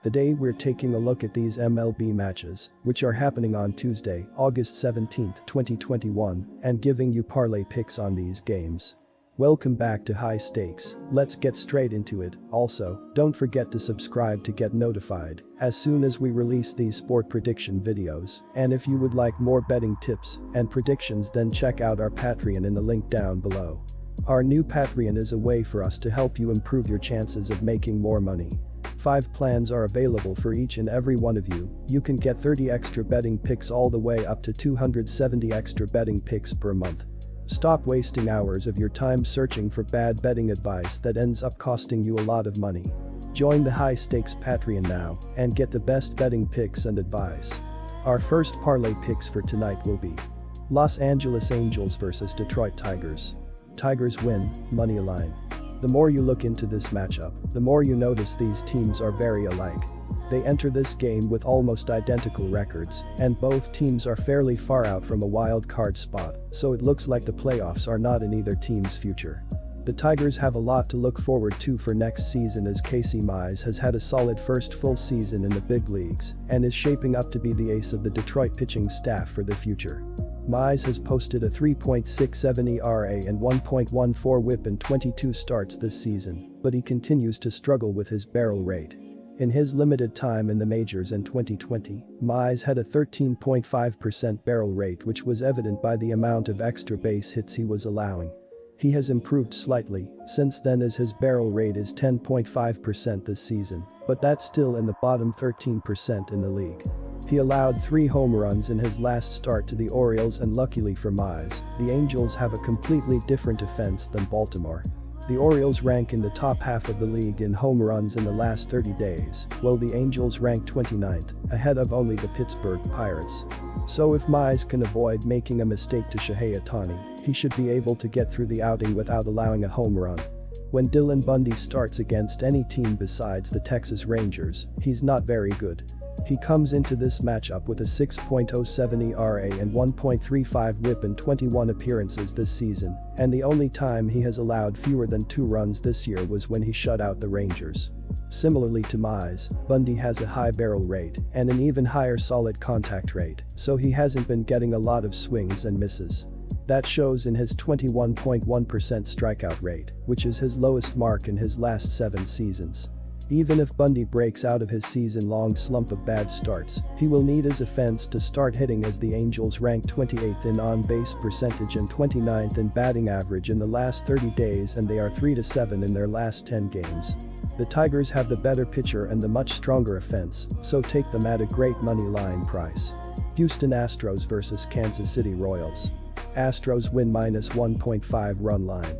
Today we're taking a look at these MLB matches, which are happening on Tuesday, August 17, 2021, and giving you parlay picks on these games. Welcome back to High Stakes, let's get straight into it. Also, don't forget to subscribe to get notified as soon as we release these sport prediction videos, and if you would like more betting tips and predictions, then check out our Patreon in the link down below. Our new Patreon is a way for us to help you improve your chances of making more money. 5 plans are available for each and every one of you. You can get 30 extra betting picks all the way up to 270 extra betting picks per month. Stop wasting hours of your time searching for bad betting advice that ends up costing you a lot of money. Join the High Stakes Patreon now and get the best betting picks and advice. Our first parlay picks for tonight will be Los Angeles Angels vs Detroit Tigers. Tigers win, money line. The more you look into this matchup, the more you notice these teams are very alike. They enter this game with almost identical records, and both teams are fairly far out from a wild card spot, so it looks like the playoffs are not in either team's future. The Tigers have a lot to look forward to for next season, as Casey Mize has had a solid first full season in the big leagues and is shaping up to be the ace of the Detroit pitching staff for the future. Mize has posted a 3.67 ERA and 1.14 WHIP in 22 starts this season, but he continues to struggle with his barrel rate. In his limited time in the majors in 2020, Mize had a 13.5% barrel rate, which was evident by the amount of extra base hits he was allowing. He has improved slightly since then, as his barrel rate is 10.5% this season, but that's still in the bottom 13% in the league. He allowed 3 home runs in his last start to the Orioles, and luckily for Mize, the Angels have a completely different offense than Baltimore. The Orioles rank in the top half of the league in home runs in the last 30 days, while the Angels rank 29th, ahead of only the Pittsburgh Pirates. So if Mize can avoid making a mistake to Shohei Ohtani, he should be able to get through the outing without allowing a home run. When Dylan Bundy starts against any team besides the Texas Rangers, he's not very good. He comes into this matchup with a 6.07 ERA and 1.35 WHIP in 21 appearances this season, and the only time he has allowed fewer than 2 runs this year was when he shut out the Rangers. Similarly to Mize, Bundy has a high barrel rate and an even higher solid contact rate, so he hasn't been getting a lot of swings and misses. That shows in his 21.1% strikeout rate, which is his lowest mark in his last 7 seasons. Even if Bundy breaks out of his season-long slump of bad starts, he will need his offense to start hitting, as the Angels rank 28th in on-base percentage and 29th in batting average in the last 30 days, and they are 3-7 in their last 10 games. The Tigers have the better pitcher and the much stronger offense, so take them at a great money line price. Houston Astros vs Kansas City Royals. Astros win -1.5 run line.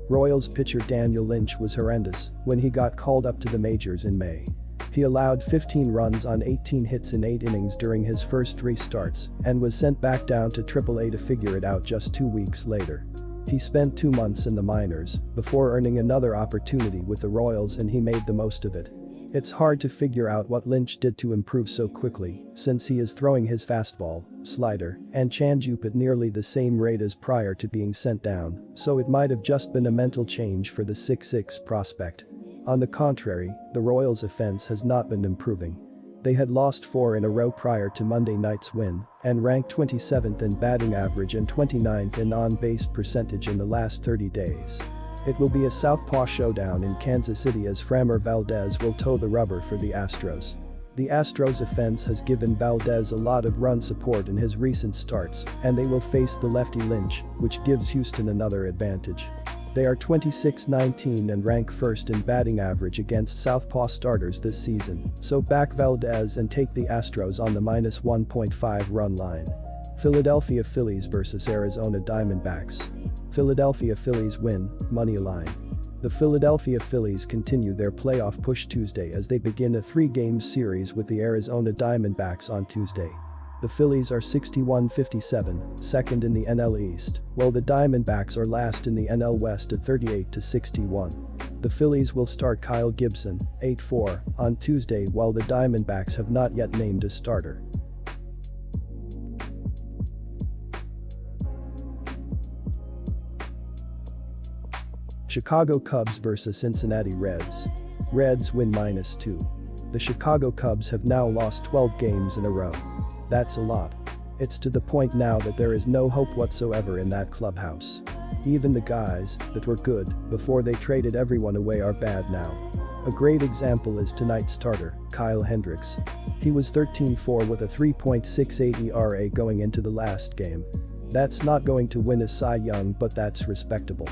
Royals pitcher Daniel Lynch was horrendous when he got called up to the majors in May. He allowed 15 runs on 18 hits in 8 innings during his first 3 starts and was sent back down to AAA to figure it out just 2 weeks later. He spent 2 months in the minors before earning another opportunity with the Royals, and he made the most of it. It's hard to figure out what Lynch did to improve so quickly, since he is throwing his fastball, slider, and changeup at nearly the same rate as prior to being sent down, so it might have just been a mental change for the 6'6" prospect. On the contrary, the Royals' offense has not been improving. They had lost 4 in a row prior to Monday night's win and ranked 27th in batting average and 29th in on-base percentage in the last 30 days. It will be a southpaw showdown in Kansas City, as Framber Valdez will toe the rubber for the Astros. The Astros' offense has given Valdez a lot of run support in his recent starts, and they will face the lefty Lynch, which gives Houston another advantage. They are 26-19 and rank 1st in batting average against southpaw starters this season, so back Valdez and take the Astros on the -1.5 run line. Philadelphia Phillies vs Arizona Diamondbacks. Philadelphia Phillies win, money line. The Philadelphia Phillies continue their playoff push Tuesday as they begin a 3-game series with the Arizona Diamondbacks on Tuesday. The Phillies are 61-57, second in the NL East, while the Diamondbacks are last in the NL West at 38-61. The Phillies will start Kyle Gibson, 8-4, on Tuesday, while the Diamondbacks have not yet named a starter. Chicago Cubs vs Cincinnati Reds. Reds win -2. The Chicago Cubs have now lost 12 games in a row. That's a lot. It's to the point now that there is no hope whatsoever in that clubhouse. Even the guys that were good before they traded everyone away are bad now. A great example is tonight's starter, Kyle Hendricks. He was 13-4 with a 3.68 ERA going into the last game. That's not going to win a Cy Young, but that's respectable.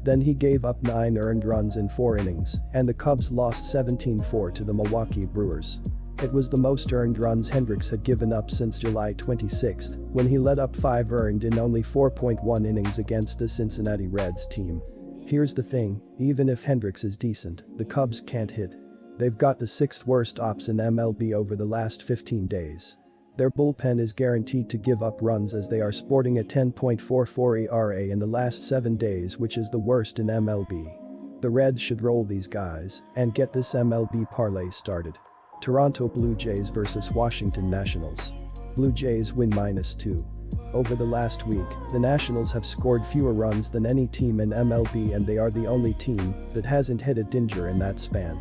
Then he gave up 9 earned runs in 4 innings, and the Cubs lost 17-4 to the Milwaukee Brewers. It was the most earned runs Hendricks had given up since July 26, when he let up 5 earned in only 4.1 innings against the Cincinnati Reds team. Here's the thing, even if Hendricks is decent, the Cubs can't hit. They've got the 6th worst ops in MLB over the last 15 days. Their bullpen is guaranteed to give up runs as they are sporting a 10.44 ERA in the last 7 days, which is the worst in MLB. The Reds should roll these guys and get this MLB parlay started. Toronto Blue Jays vs Washington Nationals. Blue Jays win -2. Over the last week, the Nationals have scored fewer runs than any team in MLB, and they are the only team that hasn't hit a dinger in that span.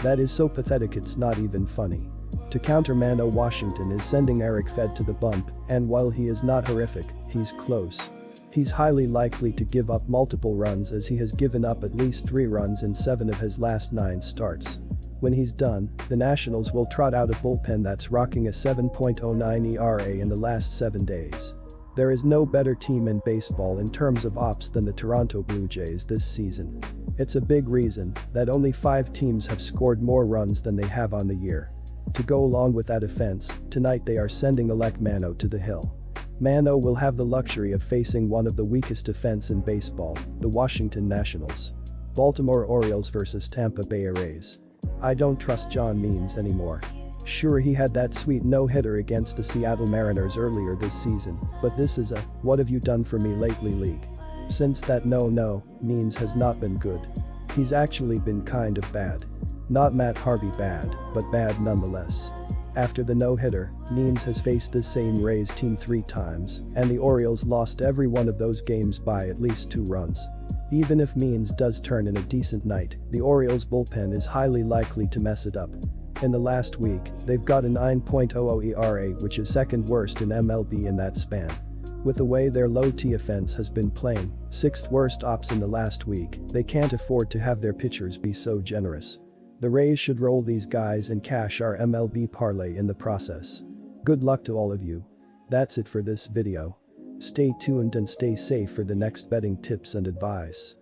That is so pathetic it's not even funny. To countermand, Washington is sending Eric Fed to the bump, and while he is not horrific, he's close. He's highly likely to give up multiple runs as he has given up at least 3 runs in 7 of his last 9 starts. When he's done, the Nationals will trot out a bullpen that's rocking a 7.09 ERA in the last 7 days. There is no better team in baseball in terms of ops than the Toronto Blue Jays this season. It's a big reason that only 5 teams have scored more runs than they have on the year. To go along with that offense, tonight they are sending Alek Manoah to the hill. Manoah will have the luxury of facing one of the weakest defense in baseball, the Washington Nationals. Baltimore Orioles vs Tampa Bay Rays. I don't trust John Means anymore. Sure, he had that sweet no-hitter against the Seattle Mariners earlier this season, but this is a "what have you done for me lately" league. Since that no, Means has not been good. He's actually been kind of bad. Not Matt Harvey bad, but bad nonetheless. After the no-hitter, Means has faced the same Rays team 3 times, and the Orioles lost every one of those games by at least 2 runs. Even if Means does turn in a decent night, the Orioles bullpen is highly likely to mess it up. In the last week, they've got a 9.00 ERA, which is 2nd worst in MLB in that span. With the way their low-T offense has been playing, 6th worst ops in the last week, they can't afford to have their pitchers be so generous. The Rays should roll these guys and cash our MLB parlay in the process. Good luck to all of you. That's it for this video. Stay tuned and stay safe for the next betting tips and advice.